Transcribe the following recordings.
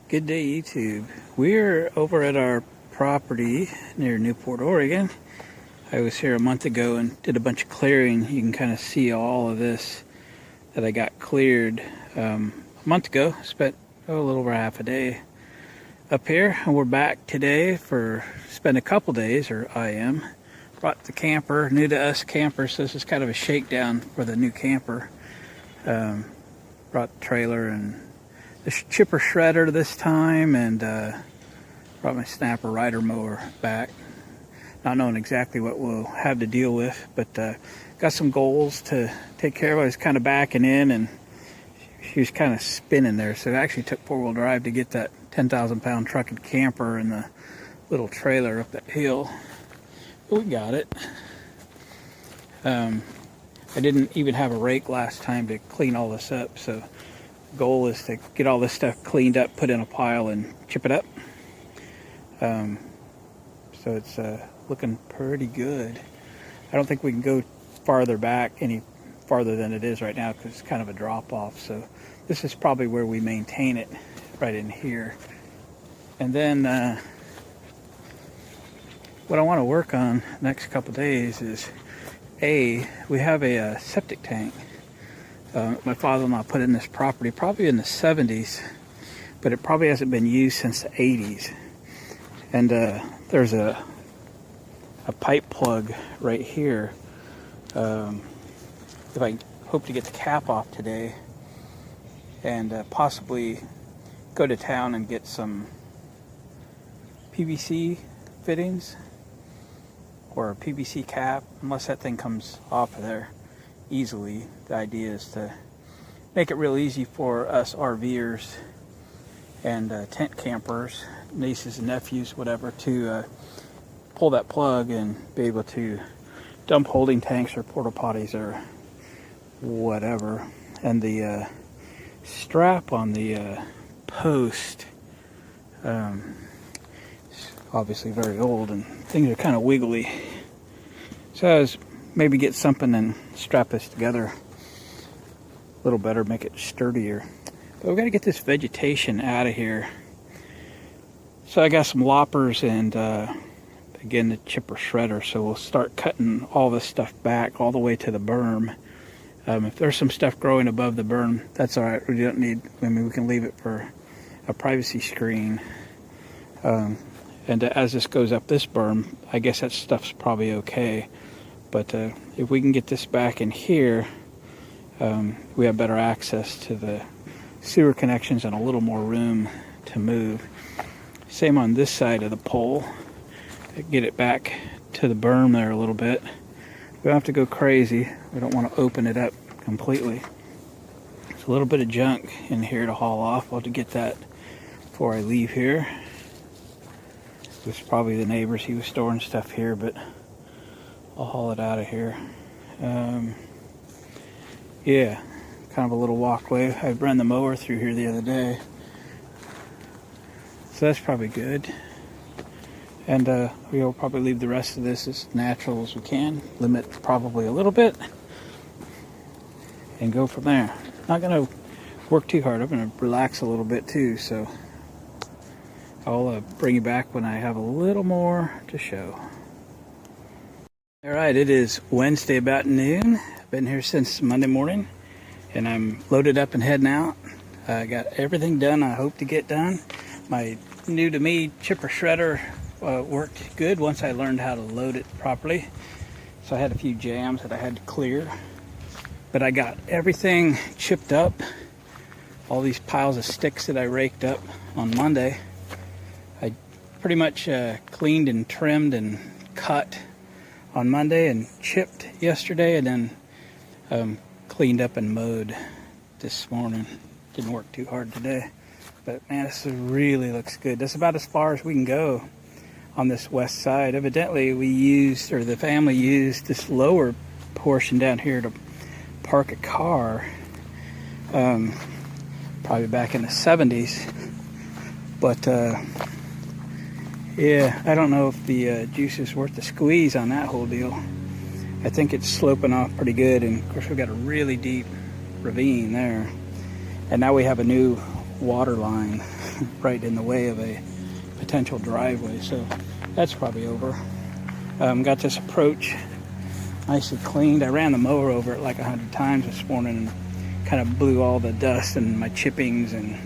Good day, YouTube. We're over at our property near Newport, Oregon. I was here a month ago and did a bunch of clearing. You can kind of see all of this that I got cleared a month ago. Spent a little over half a day up here, and we're back today for spend a couple days, or I am. Brought the camper, new to us camper, so this is kind of a shakedown for the new camper. Brought the trailer and the chipper shredder this time, and brought my snapper rider mower back. Not knowing exactly what we'll have to deal with, but got some goals to take care of. I was kind of backing in and she was kind of spinning there, so it actually took four-wheel drive to get that 10,000 pound truck and camper and the little trailer up that hill, but we got it. I didn't even have a rake last time to clean all this up, so goal is to get all this stuff cleaned up, put in a pile, and chip it up. So it's looking pretty good. I don't think we can go farther back any farther than it is right now because it's kind of a drop off. So this is probably where we maintain it, right in here. And then what I want to work on next couple days is we have a septic tank. My father-in-law put in this property probably in the 70s, but it probably hasn't been used since the 80s. And there's a pipe plug right here. If I hope to get the cap off today and possibly go to town and get some PVC fittings or a PVC cap, unless that thing comes off of there easily. The idea is to make it real easy for us RVers and tent campers, nieces and nephews, whatever, to pull that plug and be able to dump holding tanks or porta potties or whatever. And the strap on the post is obviously very old and things are kind of wiggly, so I was maybe get something and strap this together a little better, make it sturdier. But we've got to get this vegetation out of here. So I got some loppers and again the chipper shredder, so we'll start cutting all this stuff back all the way to the berm. If there's some stuff growing above the berm, that's all right. We don't need, I mean, we can leave it for a privacy screen. And as this goes up this berm, I guess that stuff's probably okay. But if we can get this back in here, we have better access to the sewer connections and a little more room to move. Same on this side of the pole. Get it back to the berm there a little bit. We don't have to go crazy. We don't want to open it up completely. There's a little bit of junk in here to haul off. I'll have to get that before I leave here. It was probably the neighbors. He was storing stuff here, but I'll haul it out of here. Yeah, kind of a little walkway. I ran the mower through here the other day, so that's probably good. And we'll probably leave the rest of this as natural as we can. Limit probably a little bit, and go from there. Not gonna work too hard. I'm gonna relax a little bit too. So I'll bring you back when I have a little more to show. Alright, it is Wednesday about noon. I've been here since Monday morning, and I'm loaded up and heading out. I got everything done I hope to get done. My new to me chipper shredder worked good once I learned how to load it properly. So I had a few jams that I had to clear. But I got everything chipped up. All these piles of sticks that I raked up on Monday, I pretty much cleaned and trimmed and cut on Monday and chipped yesterday, and then cleaned up and mowed this morning. Didn't work too hard today, but man, this really looks good. That's about as far as we can go on this west side. Evidently we used, or the family used, this lower portion down here to park a car, probably back in the 70s. But yeah, I don't know if the juice is worth the squeeze on that whole deal. I think it's sloping off pretty good, and of course we've got a really deep ravine there. And now we have a new water line right in the way of a potential driveway. So that's probably over. Got this approach nicely cleaned. I ran the mower over it like 100 times this morning and kind of blew all the dust and my chippings and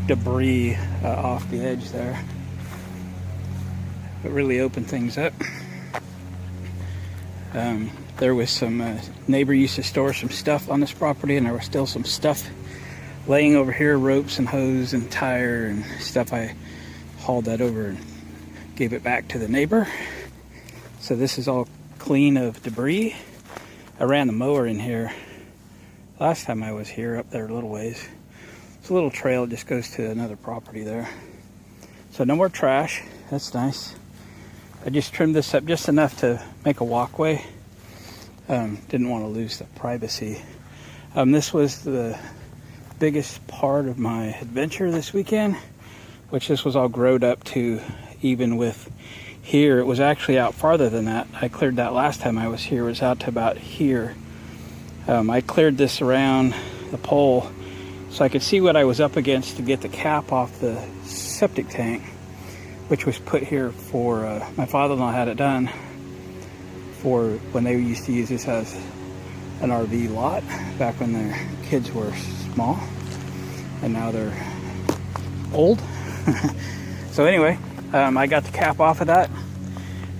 debris off the edge there. It really opened things up. There was some neighbor used to store some stuff on this property, and there was still some stuff laying over here, ropes and hose and tire and stuff. I hauled that over and gave it back to the neighbor. So this is all clean of debris. I ran the mower in here last time I was here, up there a little ways. It's a little trail, it just goes to another property there. So no more trash, that's nice. I just trimmed this up just enough to make a walkway. Didn't want to lose the privacy. This was the biggest part of my adventure this weekend, which this was all growed up to, even with here. It was actually out farther than that. I cleared that last time I was here. It was out to about here. I cleared this around the pole so I could see what I was up against to get the cap off the septic tank, which was put here for, my father-in-law had it done for when they used to use this as an RV lot back when their kids were small, and now they're old. So anyway, I got the cap off of that,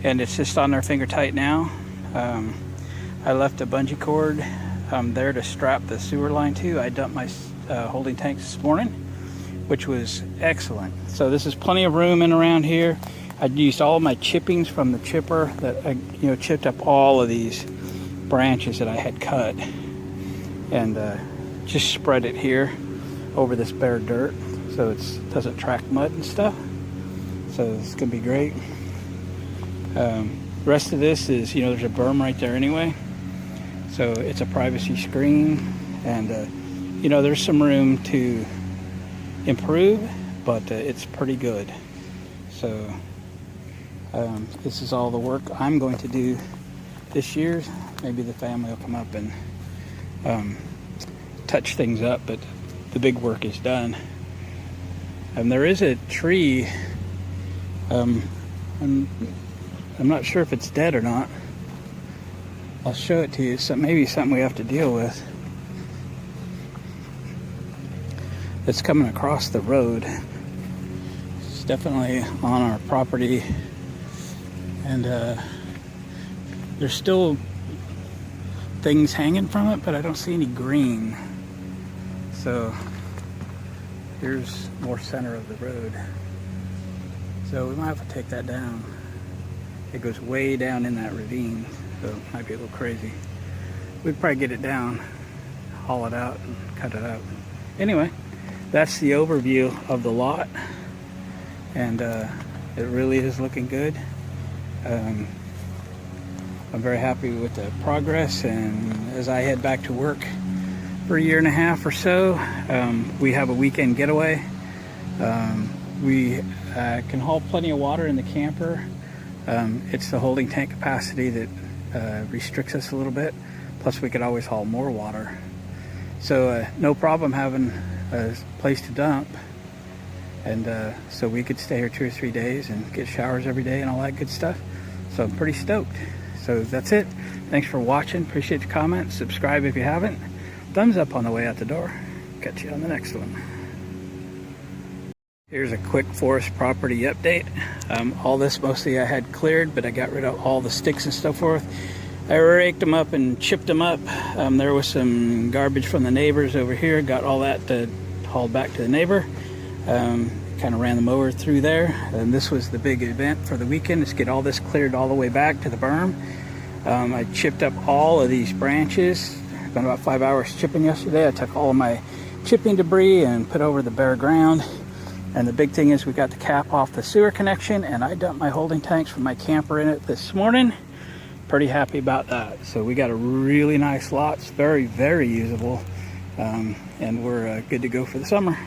and it's just on there finger tight now. I left a bungee cord there to strap the sewer line to. I dumped my holding tanks this morning, which was excellent. So this is plenty of room in around here. I used all of my chippings from the chipper that I chipped up all of these branches that I had cut, and just spread it here over this bare dirt so it doesn't track mud and stuff. So it's gonna be great. The rest of this is, there's a berm right there anyway, so it's a privacy screen, and there's some room to improve, but it's pretty good. So this is all the work I'm going to do this year. Maybe the family will come up and touch things up, but the big work is done. And there is a tree, I'm not sure if it's dead or not. I'll show it to you. So maybe something we have to deal with. It's coming across the road. It's definitely on our property, and there's still things hanging from it, but I don't see any green. So here's more center of the road. So we might have to take that down. It goes way down in that ravine, so it might be a little crazy. We'd probably get it down, haul it out, and cut it out. Anyway, that's the overview of the lot, and it really is looking good. I'm very happy with the progress, and as I head back to work for a year and a half or so, we have a weekend getaway. We can haul plenty of water in the camper. It's the holding tank capacity that restricts us a little bit, plus we could always haul more water. So no problem having a place to dump, and so we could stay here 2 or 3 days and get showers every day and all that good stuff. So I'm pretty stoked. So that's it. Thanks for watching. Appreciate the comments. Subscribe if you haven't. Thumbs up on the way out the door. Catch you on the next one. Here's a quick forest property update. All this mostly I had cleared, but I got rid of all the sticks and so forth. I raked them up and chipped them up. There was some garbage from the neighbors over here. Got all that hauled back to the neighbor. Kind of ran the mower through there. And this was the big event for the weekend, is get all this cleared all the way back to the berm. I chipped up all of these branches. Spent about 5 hours chipping yesterday. I took all of my chipping debris and put over the bare ground. And the big thing is we got the cap off the sewer connection, and I dumped my holding tanks from my camper in it this morning. Pretty happy about that. So we got a really nice lot. It's very, very usable. And we're good to go for the summer.